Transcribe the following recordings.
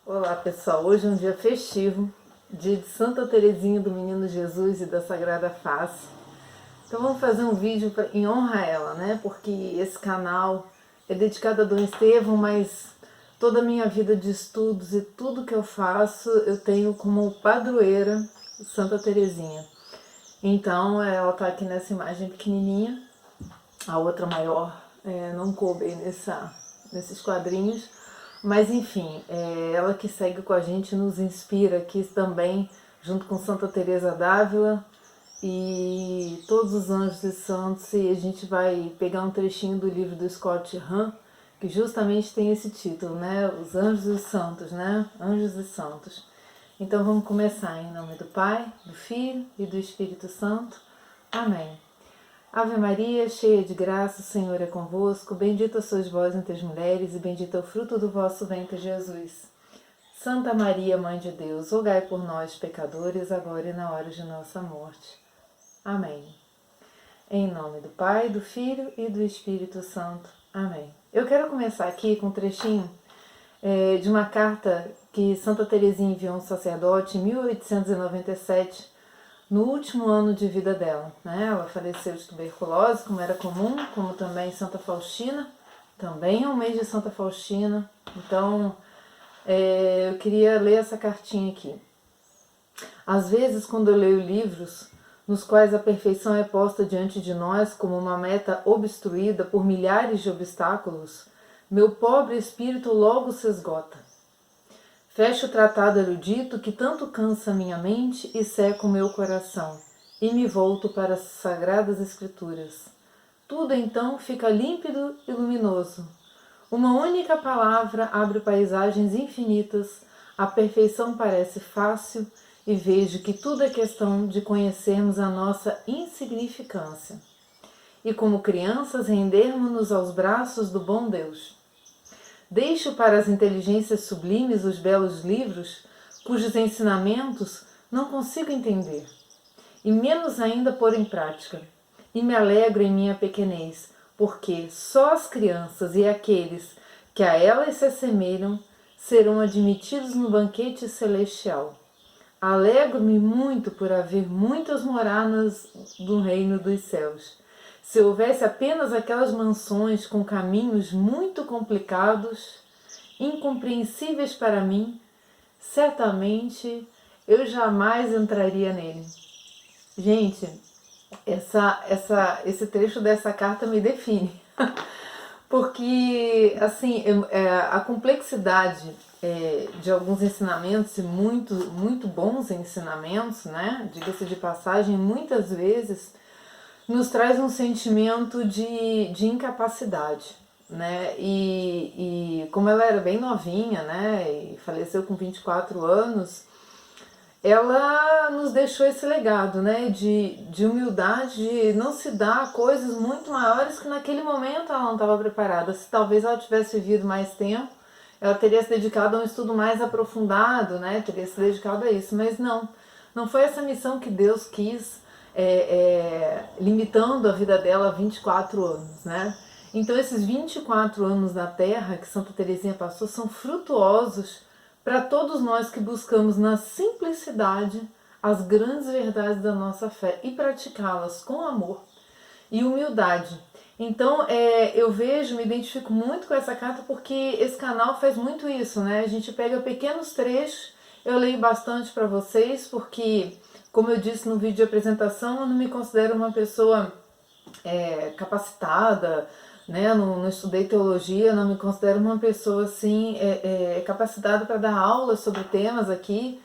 Olá pessoal, hoje é um dia festivo, dia de Santa Teresinha do Menino Jesus e da Sagrada Face. Então vamos fazer um vídeo em honra a ela, né? Porque esse canal é dedicado a Dom Estevão, mas toda a minha vida de estudos e tudo que eu faço eu tenho como padroeira Santa Teresinha. Então ela está aqui nessa imagem pequenininha, a outra maior não coube nesses quadrinhos. Mas enfim, ela que segue com a gente nos inspira aqui também, junto com Santa Teresa d'Ávila e todos os anjos e santos, e a gente vai pegar um trechinho do livro do Scott Hahn, que justamente tem esse título, né? Os anjos e os santos, né? Anjos e santos. Então vamos começar em nome do Pai, do Filho e do Espírito Santo. Amém. Ave Maria, cheia de graça, o Senhor é convosco, bendita sois vós entre as mulheres e bendito é o fruto do vosso ventre, Jesus. Santa Maria, Mãe de Deus, rogai por nós, pecadores, agora e na hora de nossa morte. Amém. Em nome do Pai, do Filho e do Espírito Santo. Amém. Eu quero começar aqui com um trechinho de uma carta que Santa Teresinha enviou a um sacerdote em 1897, no último ano de vida dela, né? Ela faleceu de tuberculose, como era comum, como também Santa Faustina, também é um mês de Santa Faustina. Então, eu queria ler essa cartinha aqui. Às vezes, quando eu leio livros nos quais a perfeição é posta diante de nós como uma meta obstruída por milhares de obstáculos, meu pobre espírito logo se esgota. Fecho o tratado erudito que tanto cansa minha mente e seca o meu coração, e me volto para as sagradas escrituras. Tudo então fica límpido e luminoso. Uma única palavra abre paisagens infinitas, a perfeição parece fácil e vejo que tudo é questão de conhecermos a nossa insignificância. E como crianças rendermos-nos aos braços do bom Deus. Deixo para as inteligências sublimes os belos livros, cujos ensinamentos não consigo entender, e menos ainda pôr em prática. E me alegro em minha pequenez, porque só as crianças e aqueles que a elas se assemelham serão admitidos no banquete celestial. Alegro-me muito por haver muitas moradas do reino dos céus. Se houvesse apenas aquelas mansões com caminhos muito complicados, incompreensíveis para mim, certamente eu jamais entraria nele. Gente, esse trecho dessa carta me define. Porque, assim, a complexidade de alguns ensinamentos, e muito bons ensinamentos, né? Diga-se de passagem, muitas vezes nos traz um sentimento de incapacidade, né? E como ela era bem novinha, né? E faleceu com 24 anos, ela nos deixou esse legado, né? De humildade, de não se dar coisas muito maiores que naquele momento ela não estava preparada. Se talvez ela tivesse vivido mais tempo, ela teria se dedicado a um estudo mais aprofundado, né? Teria se dedicado a isso, mas não foi essa missão que Deus quis, limitando a vida dela a 24 anos, né? Então esses 24 anos na Terra que Santa Teresinha passou são frutuosos para todos nós que buscamos na simplicidade as grandes verdades da nossa fé e praticá-las com amor e humildade. Então eu me identifico muito com essa carta porque esse canal faz muito isso, né? A gente pega pequenos trechos, eu leio bastante para vocês porque, como eu disse no vídeo de apresentação, eu não me considero uma pessoa capacitada, né? Não estudei teologia, não me considero uma pessoa assim capacitada para dar aulas sobre temas aqui.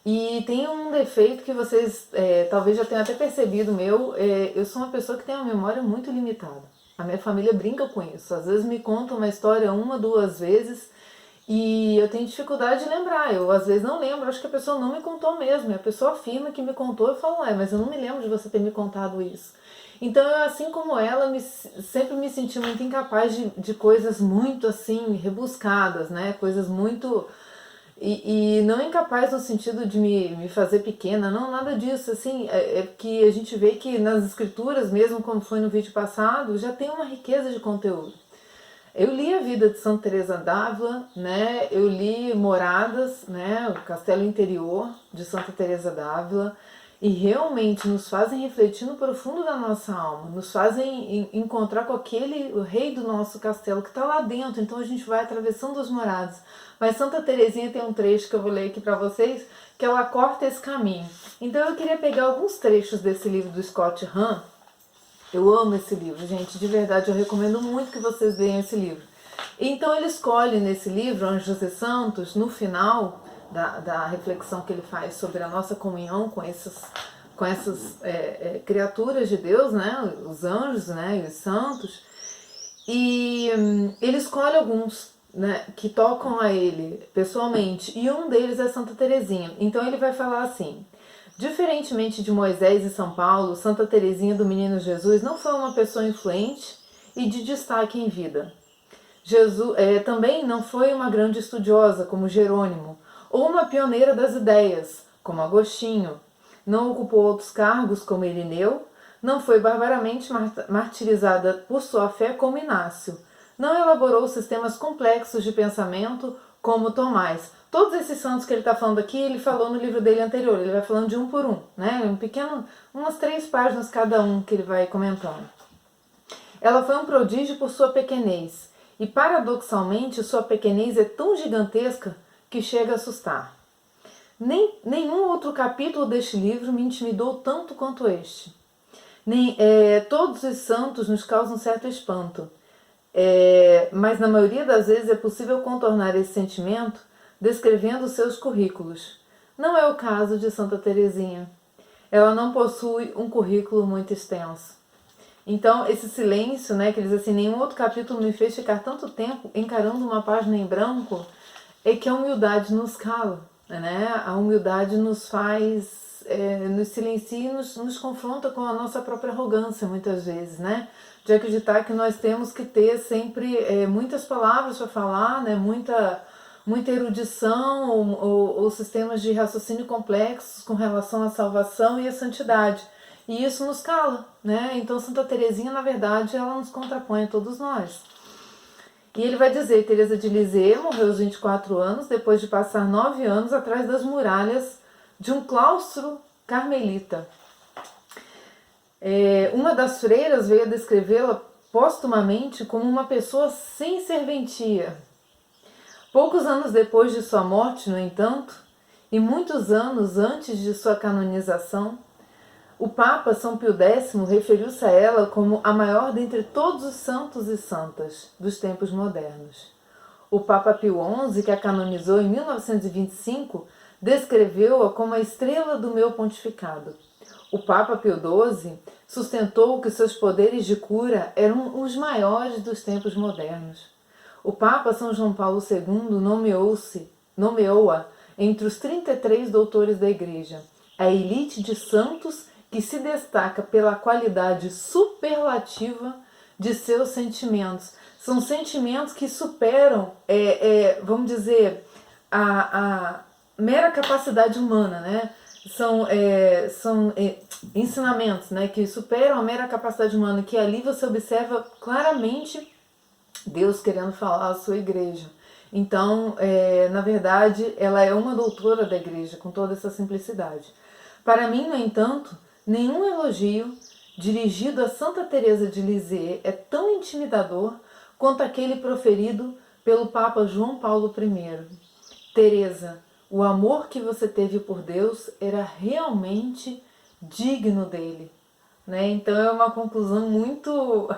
E tem um defeito que vocês talvez já tenham até percebido meu, eu sou uma pessoa que tem uma memória muito limitada. A minha família brinca com isso, às vezes me conta uma história uma, duas vezes e eu tenho dificuldade de lembrar, eu às vezes não lembro, acho que a pessoa não me contou mesmo, e a pessoa afirma que me contou, eu falo, mas eu não me lembro de você ter me contado isso. Então eu, assim como ela, sempre me senti muito incapaz de coisas muito assim, rebuscadas, né, coisas muito... E não incapaz no sentido de me fazer pequena, não, nada disso, assim, que a gente vê que nas escrituras, mesmo como foi no vídeo passado, já tem uma riqueza de conteúdo. Eu li a vida de Santa Teresa d'Ávila, né? Eu li Moradas, né? O Castelo Interior de Santa Teresa d'Ávila, e realmente nos fazem refletir no profundo da nossa alma, nos fazem encontrar com aquele o rei do nosso castelo que está lá dentro. Então a gente vai atravessando as moradas. Mas Santa Teresinha tem um trecho que eu vou ler aqui para vocês, que ela corta esse caminho. Então eu queria pegar alguns trechos desse livro do Scott Hahn. Eu amo esse livro, gente, de verdade, eu recomendo muito que vocês leiam esse livro. Então ele escolhe nesse livro, Anjos e Santos, no final da reflexão que ele faz sobre a nossa comunhão com essas criaturas de Deus, né, os anjos, né, e os santos, e ele escolhe alguns, né, que tocam a ele pessoalmente, e um deles é Santa Teresinha. Então ele vai falar assim: diferentemente de Moisés e São Paulo, Santa Teresinha do Menino Jesus não foi uma pessoa influente e de destaque em vida. Também não foi uma grande estudiosa, como Jerônimo, ou uma pioneira das ideias, como Agostinho. Não ocupou outros cargos, como Irineu. Não foi barbaramente martirizada por sua fé, como Inácio. Não elaborou sistemas complexos de pensamento, como Tomás. Todos esses santos que ele está falando aqui, ele falou no livro dele anterior. Ele vai falando de um por um, né? Umas 3 páginas cada um que ele vai comentando. Ela foi um prodígio por sua pequenez. E paradoxalmente, sua pequenez é tão gigantesca que chega a assustar. Nenhum outro capítulo deste livro me intimidou tanto quanto este. Todos os santos nos causam certo espanto. Mas na maioria das vezes é possível contornar esse sentimento descrevendo seus currículos. Não é o caso de Santa Teresinha. Ela não possui um currículo muito extenso. Então, esse silêncio, né, que ele diz assim, nenhum outro capítulo me fez ficar tanto tempo encarando uma página em branco, é que a humildade nos cala, né? A humildade nos faz, nos silencia e nos confronta com a nossa própria arrogância, muitas vezes, né? De acreditar que nós temos que ter sempre muitas palavras para falar, né? Muita erudição ou sistemas de raciocínio complexos com relação à salvação e à santidade. E isso nos cala, né? Então Santa Teresinha, na verdade, ela nos contrapõe a todos nós. E ele vai dizer, Teresa de Lisieux morreu aos 24 anos, depois de passar 9 anos atrás das muralhas de um claustro carmelita. Uma das freiras veio a descrevê-la póstumamente como uma pessoa sem serventia. Poucos anos depois de sua morte, no entanto, e muitos anos antes de sua canonização, o Papa São Pio X referiu-se a ela como a maior dentre todos os santos e santas dos tempos modernos. O Papa Pio XI, que a canonizou em 1925, descreveu-a como a estrela do meu pontificado. O Papa Pio XII sustentou que seus poderes de cura eram os maiores dos tempos modernos. O Papa São João Paulo II nomeou-a entre os 33 doutores da Igreja, a elite de santos que se destaca pela qualidade superlativa de seus sentimentos. São sentimentos que superam, vamos dizer, a mera capacidade humana, né? São ensinamentos, né, que superam a mera capacidade humana, que ali você observa claramente Deus querendo falar à sua igreja. Então, na verdade, ela é uma doutora da igreja, com toda essa simplicidade. Para mim, no entanto, nenhum elogio dirigido a Santa Teresa de Lisieux é tão intimidador quanto aquele proferido pelo Papa João Paulo I. Teresa, o amor que você teve por Deus era realmente digno dele. Né? Então é uma conclusão muito...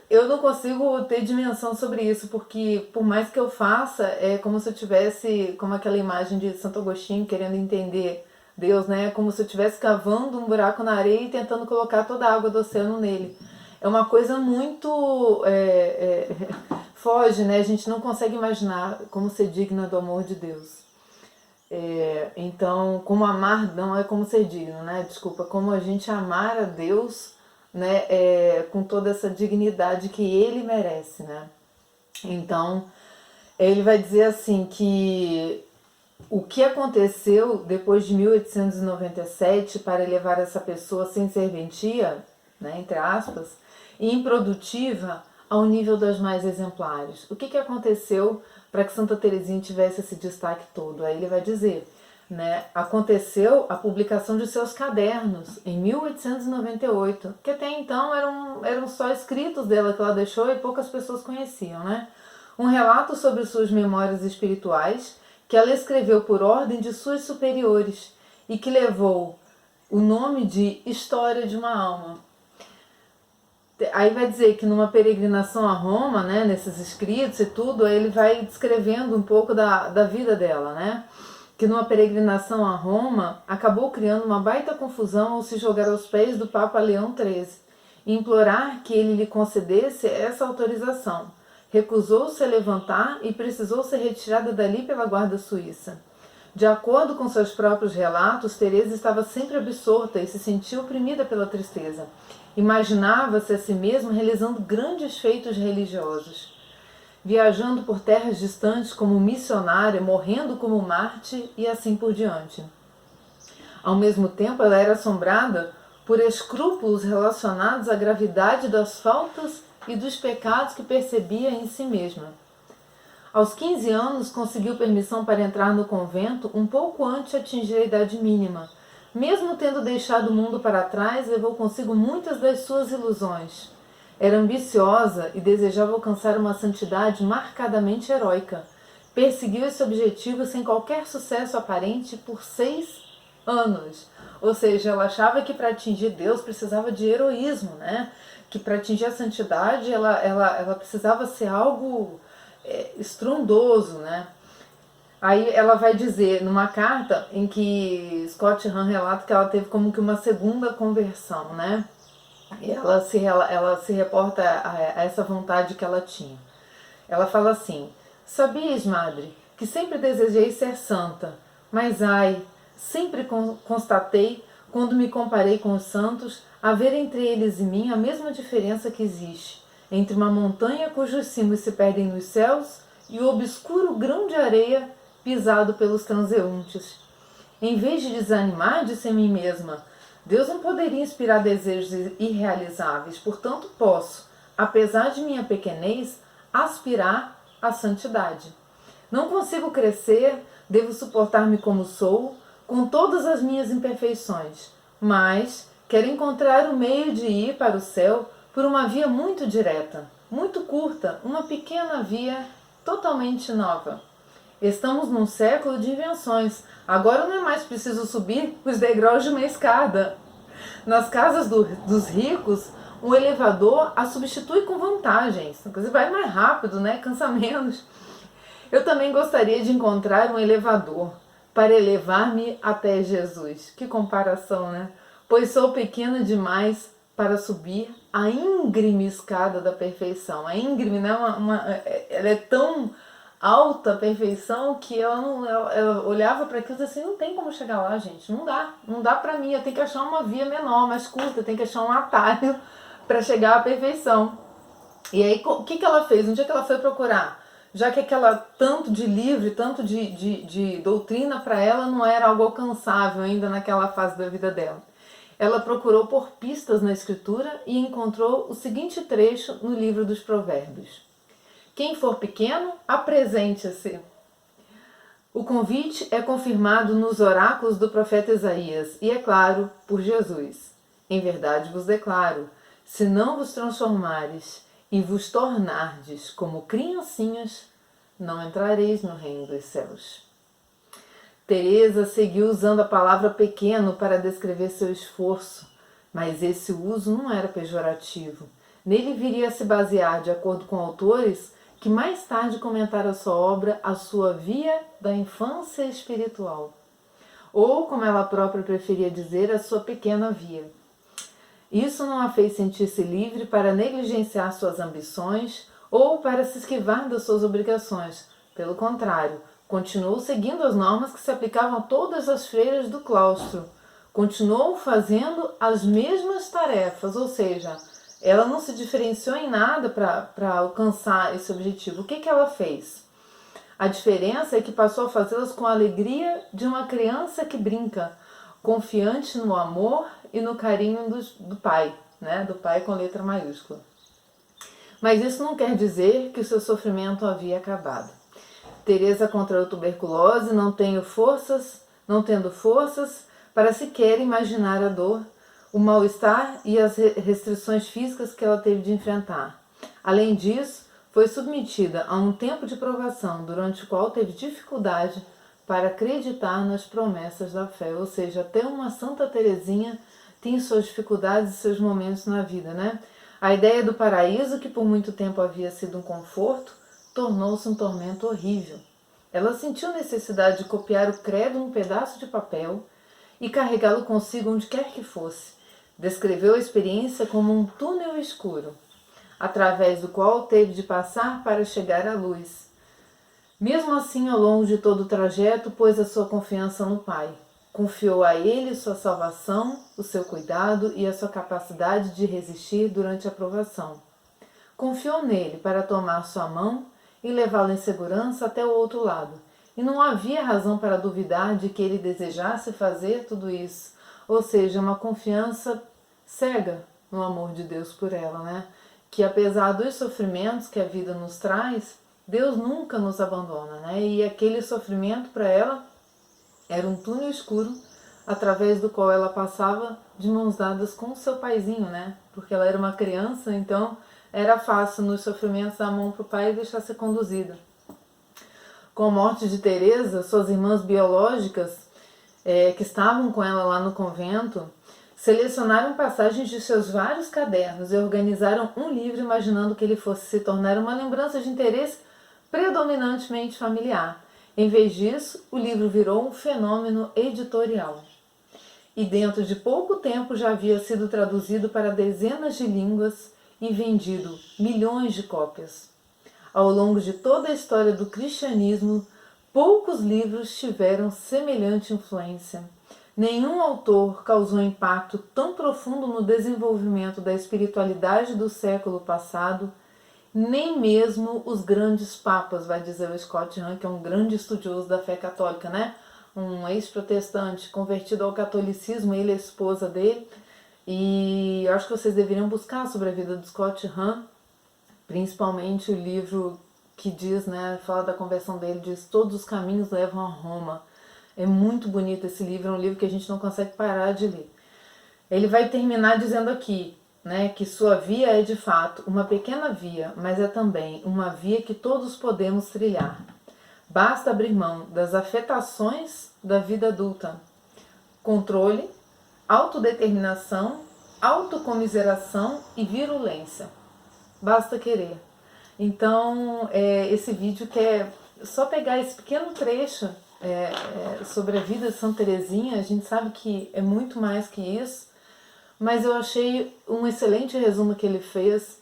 Eu não consigo ter dimensão sobre isso, porque por mais que eu faça, é como se eu tivesse, como aquela imagem de Santo Agostinho querendo entender Deus, né? Como se eu estivesse cavando um buraco na areia e tentando colocar toda a água do oceano nele. É uma coisa muito... foge, né? A gente não consegue imaginar como ser digna do amor de Deus. Então, como amar não é como ser digno, né? Desculpa, como a gente amar a Deus, né? Com toda essa dignidade que Ele merece, né? Então, ele vai dizer assim que o que aconteceu depois de 1897 para levar essa pessoa sem serventia, né, entre aspas, e improdutiva ao nível das mais exemplares. O que aconteceu para que Santa Teresinha tivesse esse destaque todo? Aí ele vai dizer, né, aconteceu a publicação de seus cadernos em 1898, que até então eram só escritos dela que ela deixou e poucas pessoas conheciam, né? Um relato sobre suas memórias espirituais que ela escreveu por ordem de suas superiores e que levou o nome de História de uma Alma. Aí vai dizer que numa peregrinação a Roma, né, nesses escritos e tudo, ele vai descrevendo um pouco da vida dela, né? Que numa peregrinação a Roma acabou criando uma baita confusão ao se jogar aos pés do Papa Leão XIII e implorar que ele lhe concedesse essa autorização. Recusou-se a levantar e precisou ser retirada dali pela guarda suíça. De acordo com seus próprios relatos, Teresa estava sempre absorta e se sentia oprimida pela tristeza. Imaginava-se a si mesma realizando grandes feitos religiosos, viajando por terras distantes como missionária, morrendo como Marte e assim por diante. Ao mesmo tempo, ela era assombrada por escrúpulos relacionados à gravidade das faltas e dos pecados que percebia em si mesma. Aos 15 anos, conseguiu permissão para entrar no convento um pouco antes de atingir a idade mínima. Mesmo tendo deixado o mundo para trás, levou consigo muitas das suas ilusões. Era ambiciosa e desejava alcançar uma santidade marcadamente heróica. Perseguiu esse objetivo sem qualquer sucesso aparente por 6 anos. Ou seja, ela achava que para atingir Deus precisava de heroísmo, né? Que para atingir a santidade ela precisava ser algo estrondoso, né? Aí ela vai dizer, numa carta em que Scott Hahn relata que ela teve como que uma segunda conversão, né? E ela se reporta a essa vontade que ela tinha. Ela fala assim: sabias, madre, que sempre desejei ser santa, mas ai, sempre constatei, quando me comparei com os santos, haver entre eles e mim a mesma diferença que existe entre uma montanha cujos cimos se perdem nos céus e o obscuro grão de areia pisado pelos transeuntes. Em vez de desanimar, disse a mim mesma, Deus não poderia inspirar desejos irrealizáveis, portanto posso, apesar de minha pequenez, aspirar à santidade. Não consigo crescer, devo suportar-me como sou, com todas as minhas imperfeições, mas quero encontrar o meio de ir para o céu por uma via muito direta, muito curta, uma pequena via totalmente nova. Estamos num século de invenções. Agora não é mais preciso subir os degraus de uma escada. Nas casas dos ricos, um elevador a substitui com vantagens. Inclusive vai mais rápido, né? Cansa menos. Eu também gostaria de encontrar um elevador para elevar-me até Jesus. Que comparação, né? Pois sou pequena demais para subir a íngreme escada da perfeição. A íngreme, né? Ela é tão alta a perfeição que ela olhava para aquilo e disse assim, não tem como chegar lá, gente, não dá para mim, eu tenho que achar uma via menor, mais curta, eu tenho que achar um atalho para chegar à perfeição. E aí, o que ela fez? Um dia que ela foi procurar, já que aquela tanto de livro, tanto de doutrina para ela não era algo alcançável ainda naquela fase da vida dela. Ela procurou por pistas na escritura e encontrou o seguinte trecho no livro dos Provérbios. Quem for pequeno, apresente-se. O convite é confirmado nos oráculos do profeta Isaías e, é claro, por Jesus. Em verdade vos declaro, se não vos transformares e vos tornardes como criancinhas, não entrareis no reino dos céus. Teresa seguiu usando a palavra pequeno para descrever seu esforço, mas esse uso não era pejorativo. Nele viria a se basear, de acordo com autores, que mais tarde comentaram a sua obra, a sua via da infância espiritual. Ou, como ela própria preferia dizer, a sua pequena via. Isso não a fez sentir-se livre para negligenciar suas ambições ou para se esquivar das suas obrigações. Pelo contrário, continuou seguindo as normas que se aplicavam a todas as freiras do claustro. Continuou fazendo as mesmas tarefas, ou seja, ela não se diferenciou em nada para alcançar esse objetivo. O que ela fez? A diferença é que passou a fazê-las com a alegria de uma criança que brinca, confiante no amor e no carinho do pai, né? Do pai com letra maiúscula. Mas isso não quer dizer que o seu sofrimento havia acabado. Teresa contraiu tuberculose, não tendo forças para sequer imaginar a dor, o mal-estar e as restrições físicas que ela teve de enfrentar. Além disso, foi submetida a um tempo de provação, durante o qual teve dificuldade para acreditar nas promessas da fé. Ou seja, até uma Santa Teresinha tem suas dificuldades e seus momentos na vida, né? A ideia do paraíso, que por muito tempo havia sido um conforto, tornou-se um tormento horrível. Ela sentiu necessidade de copiar o credo num pedaço de papel e carregá-lo consigo onde quer que fosse. Descreveu a experiência como um túnel escuro, através do qual teve de passar para chegar à luz. Mesmo assim, ao longo de todo o trajeto, pôs a sua confiança no Pai. Confiou a Ele sua salvação, o seu cuidado e a sua capacidade de resistir durante a provação. Confiou nele para tomar sua mão e levá-lo em segurança até o outro lado. E não havia razão para duvidar de que ele desejasse fazer tudo isso. Ou seja, uma confiança cega no amor de Deus por ela, né? Que apesar dos sofrimentos que a vida nos traz, Deus nunca nos abandona, né? E aquele sofrimento para ela era um túnel escuro através do qual ela passava de mãos dadas com o seu paizinho, né? Porque ela era uma criança, então era fácil nos sofrimentos dar a mão para o pai e deixar ser conduzida. Com a morte de Teresa, suas irmãs biológicas, que estavam com ela lá no convento, selecionaram passagens de seus vários cadernos e organizaram um livro imaginando que ele fosse se tornar uma lembrança de interesse predominantemente familiar. Em vez disso, o livro virou um fenômeno editorial. E dentro de pouco tempo já havia sido traduzido para dezenas de línguas e vendido milhões de cópias. Ao longo de toda a história do cristianismo, poucos livros tiveram semelhante influência. Nenhum autor causou impacto tão profundo no desenvolvimento da espiritualidade do século passado, nem mesmo os grandes papas, vai dizer o Scott Hahn, que é um grande estudioso da fé católica, né? Um ex-protestante convertido ao catolicismo, ele e a esposa dele. E eu acho que vocês deveriam buscar sobre a vida do Scott Hahn, principalmente o livro que diz, né, fala da conversão dele, diz Todos os caminhos levam a Roma. É muito bonito esse livro, é um livro que a gente não consegue parar de ler. Ele vai terminar dizendo aqui, né, que sua via é de fato uma pequena via, mas é também uma via que todos podemos trilhar. Basta abrir mão das afetações da vida adulta. Controle, autodeterminação, autocomiseração e virulência. Basta querer. Então, esse vídeo quer só pegar esse pequeno trecho sobre a vida de Santa Teresinha. A gente sabe que é muito mais que isso, mas eu achei um excelente resumo que ele fez,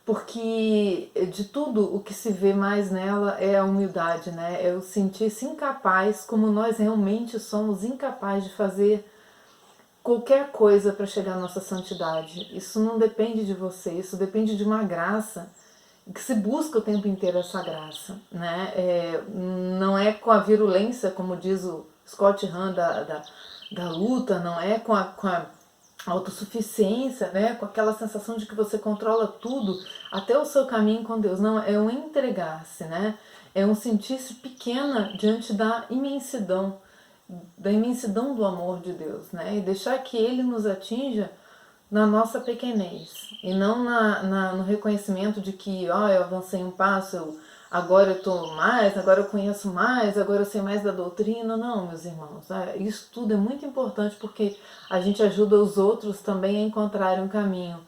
porque de tudo o que se vê mais nela é a humildade, né? É o sentir-se incapaz, como nós realmente somos incapazes de fazer qualquer coisa para chegar à nossa santidade. Isso não depende de você, isso depende de uma graça, que se busca o tempo inteiro essa graça, né? Não é com a virulência, como diz o Scott Hahn, da luta, não é com a autossuficiência, né? Com aquela sensação de que você controla tudo, até o seu caminho com Deus. Não, é um entregar-se, né? É um sentir-se pequena diante da imensidão do amor de Deus, né? E deixar que Ele nos atinja na nossa pequenez, e não no reconhecimento de que eu avancei um passo, agora eu estou mais, agora eu conheço mais, agora eu sei mais da doutrina. Não, meus irmãos, isso tudo é muito importante porque a gente ajuda os outros também a encontrarem um caminho.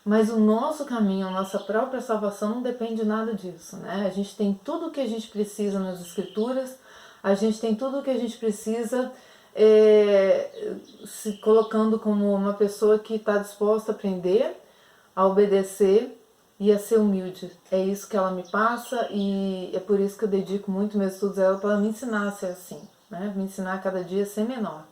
Mas o nosso caminho, a nossa própria salvação não depende de nada disso, né? A gente tem tudo o que a gente precisa nas Escrituras, a gente tem tudo o que a gente precisa se colocando como uma pessoa que está disposta a aprender, a obedecer e a ser humilde. É isso que ela me passa e é por isso que eu dedico muito meus estudos a ela, para ela me ensinar a ser assim, né? Me ensinar a cada dia a ser menor.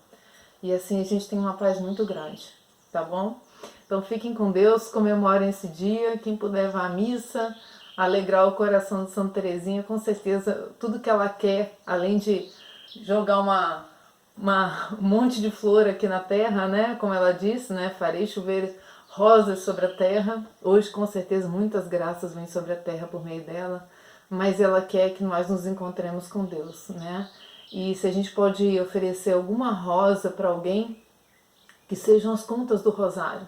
E assim a gente tem uma paz muito grande, tá bom? Então fiquem com Deus, comemorem esse dia, quem puder vá à missa, alegrar o coração de Santa Teresinha, com certeza tudo que ela quer, além de jogar um monte de flor aqui na terra, né? Como ela disse, né? Farei chover rosas sobre a terra. Hoje, com certeza, muitas graças vêm sobre a terra por meio dela, mas ela quer que nós nos encontremos com Deus, né? E se a gente pode oferecer alguma rosa para alguém, que sejam as contas do rosário.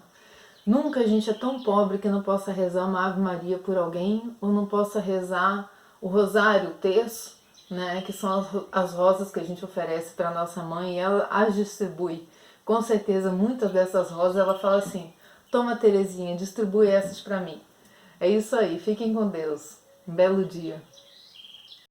Nunca a gente é tão pobre que não possa rezar uma Ave Maria por alguém, ou não possa rezar o rosário, o terço, né, que são as rosas que a gente oferece para nossa mãe, e ela as distribui. Com certeza, muitas dessas rosas, ela fala assim: toma, Terezinha, distribui essas para mim. É isso aí, fiquem com Deus. Um belo dia.